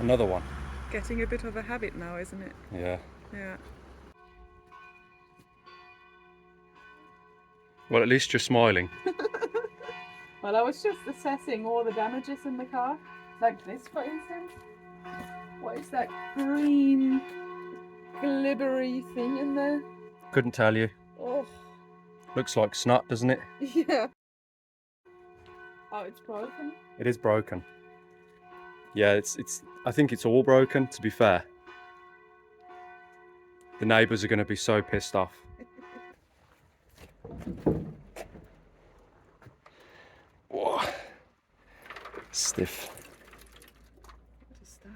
Another one. Getting a bit of a habit now, isn't it? Yeah. Yeah. Well, at least you're smiling. Well, I was just assessing all the damages in the car. Like this, for instance. What is that green, glibbery thing in there? Couldn't tell you. Oh. Looks like snot, doesn't it? Yeah. Oh, it's broken. It is broken. Yeah, I think it's all broken, to be fair. The neighbours are going to be so pissed off. Whoa. Stiff. What is that?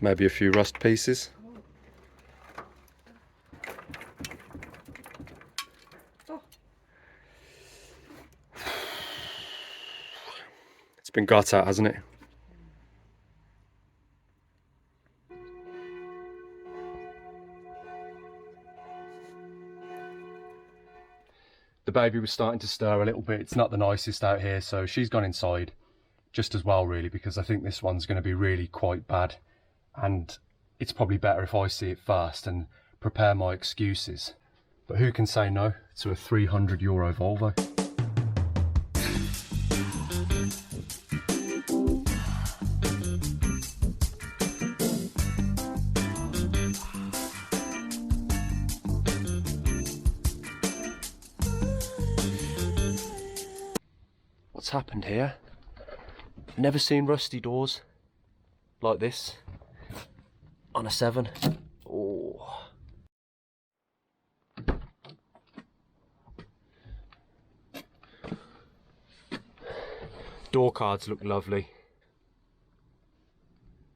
Maybe a few rust pieces. Oh. It's been got at, hasn't it? The baby was starting to stir a little bit. It's not the nicest out here, so she's gone inside just as well, really, because I think this one's going to be really quite bad. And it's probably better if I see it first and prepare my excuses. But who can say no to a €300 Volvo? What's happened here? Never seen rusty doors like this on a 7. Oh. Door cards look lovely.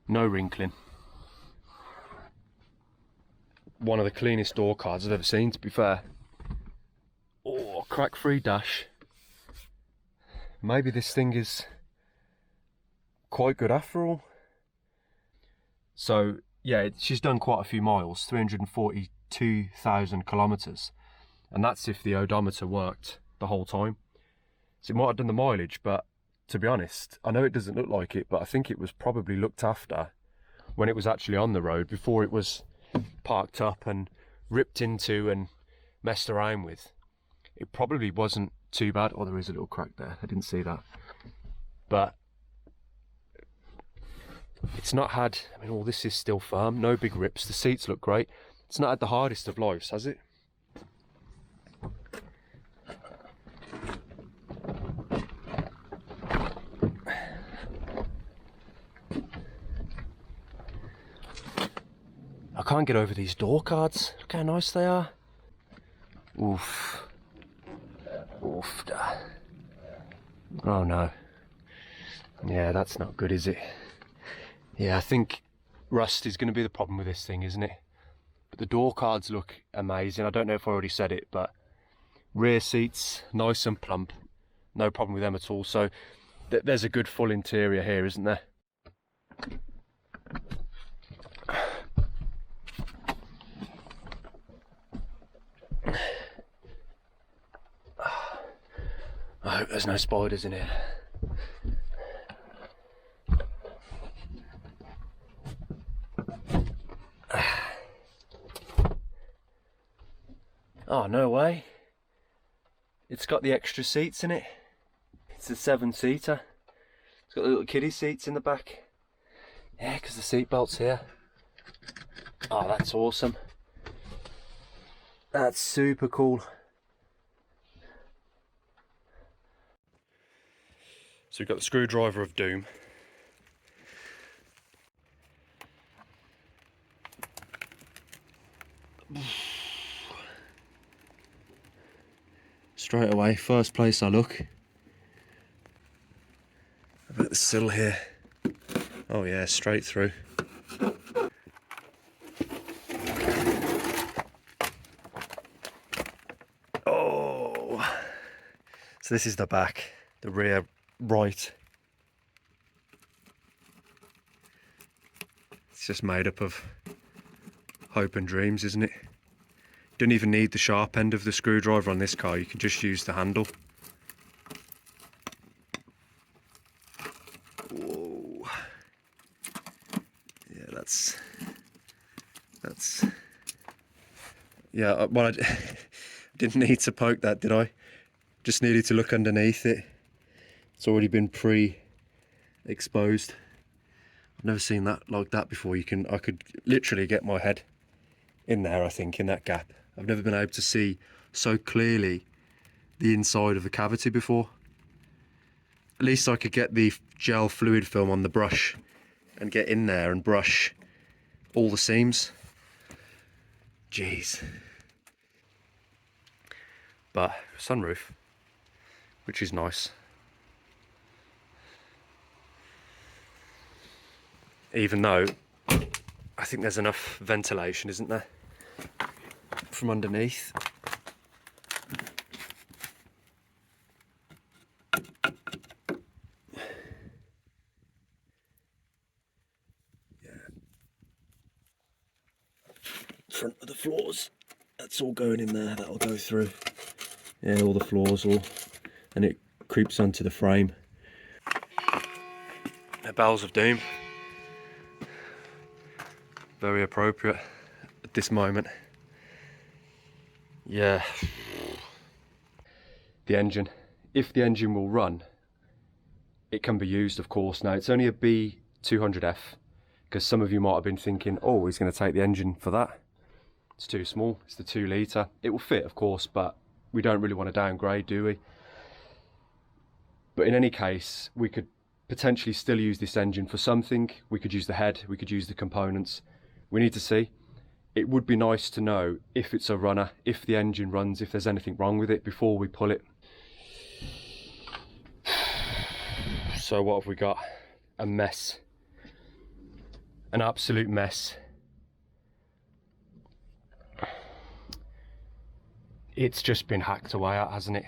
No wrinkling. One of the cleanest door cards I've ever seen, to be fair. Oh, crack-free dash. Maybe this thing is quite good after all. So yeah, she's done quite a few miles, 342,000 kilometers, and that's if the odometer worked the whole time. So it might have done the mileage, but to be honest, I know it doesn't look like it, but I think it was probably looked after when it was actually on the road, before it was parked up and ripped into and messed around with. It probably wasn't too bad. Oh, there is a little crack there, I didn't see that. But it's not had, I mean, all this is still firm, no big rips, the seats look great. It's not had the hardest of lives, has it? I can't get over these door cards. Look how nice they are. Oof. Oof. Oh no. Yeah, that's not good, is it? Yeah, I think rust is going to be the problem with this thing, isn't it? But the door cards look amazing. I don't know if I already said it, but rear seats, nice and plump. No problem with them at all. So there's a good full interior here, isn't there? I hope there's no spiders in here. Oh, no way. It's got the extra seats in it. It's a 7-seater. It's got the little kiddie seats in the back. Yeah, because the seat belt's here. Oh, that's awesome. That's super cool. So we've got the screwdriver of doom. Straight away, first place I look. About the sill here. Oh yeah, straight through. Oh, so this is the back, the rear right. It's just made up of hope and dreams, isn't it? You don't even need the sharp end of the screwdriver on this car, you can just use the handle. Whoa. Yeah, well, I didn't need to poke that, did I? Just needed to look underneath it. It's already been pre-exposed. I've never seen that like that before. I could literally get my head in there, I think, in that gap. I've never been able to see so clearly the inside of the cavity before. At least I could get the gel fluid film on the brush and get in there and brush all the seams. Jeez. But sunroof, which is nice. Even though I think there's enough ventilation, isn't there, from underneath. Front of the floors, that's all going in there, that'll go through. Yeah, all the floors, and it creeps onto the frame. The bells of doom. Very appropriate at this moment. Yeah. The engine. If the engine will run, it can be used, of course. Now, it's only a B200F, because some of you might have been thinking, oh, he's going to take the engine for that. It's too small, it's the 2 litre. It will fit, of course, but we don't really want to downgrade, do we? But in any case, we could potentially still use this engine for something. We could use the head, we could use the components. We need to see. It would be nice to know if it's a runner, if the engine runs, if there's anything wrong with it before we pull it. So what have we got? A mess. An absolute mess. It's just been hacked away at, hasn't it?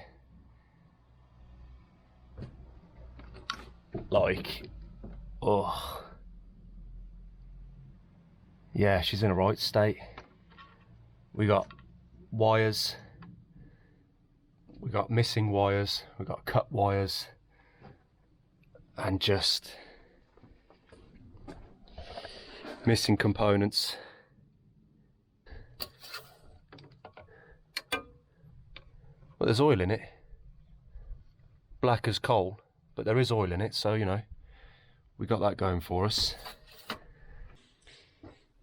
Like, oh. Yeah, she's in a right state. We got wires. We got missing wires. We got cut wires. And just missing components. But there's oil in it. Black as coal, but there is oil in it, so you know, we got that going for us.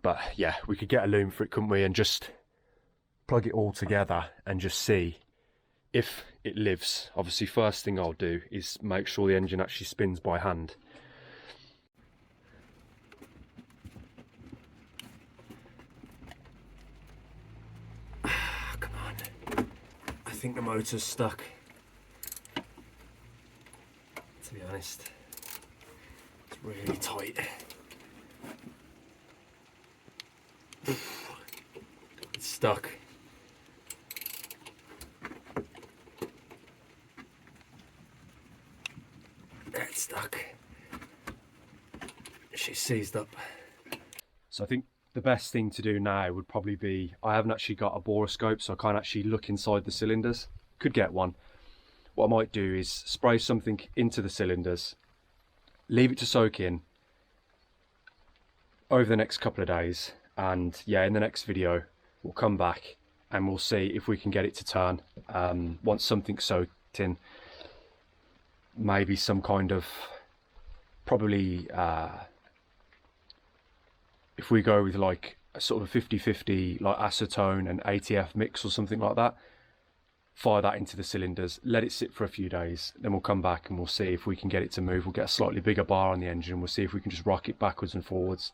But yeah, we could get a loom for it, couldn't we, and just plug it all together and just see if it lives. Obviously, first thing I'll do is make sure the engine actually spins by hand. Come on. I think the motor's stuck. To be honest, it's really tight. It's stuck. It's stuck. She's seized up. So I think the best thing to do now would probably be, I haven't actually got a boroscope, so I can't actually look inside the cylinders. Could get one. What I might do is spray something into the cylinders, leave it to soak in over the next couple of days, and yeah, in the next video we'll come back and we'll see if we can get it to turn. Once something's soaked in, maybe some kind of, probably if we go with like a sort of 50-50 like acetone and ATF mix or something like that, fire that into the cylinders, let it sit for a few days, then we'll come back and we'll see if we can get it to move. We'll get a slightly bigger bar on the engine, we'll see if we can just rock it backwards and forwards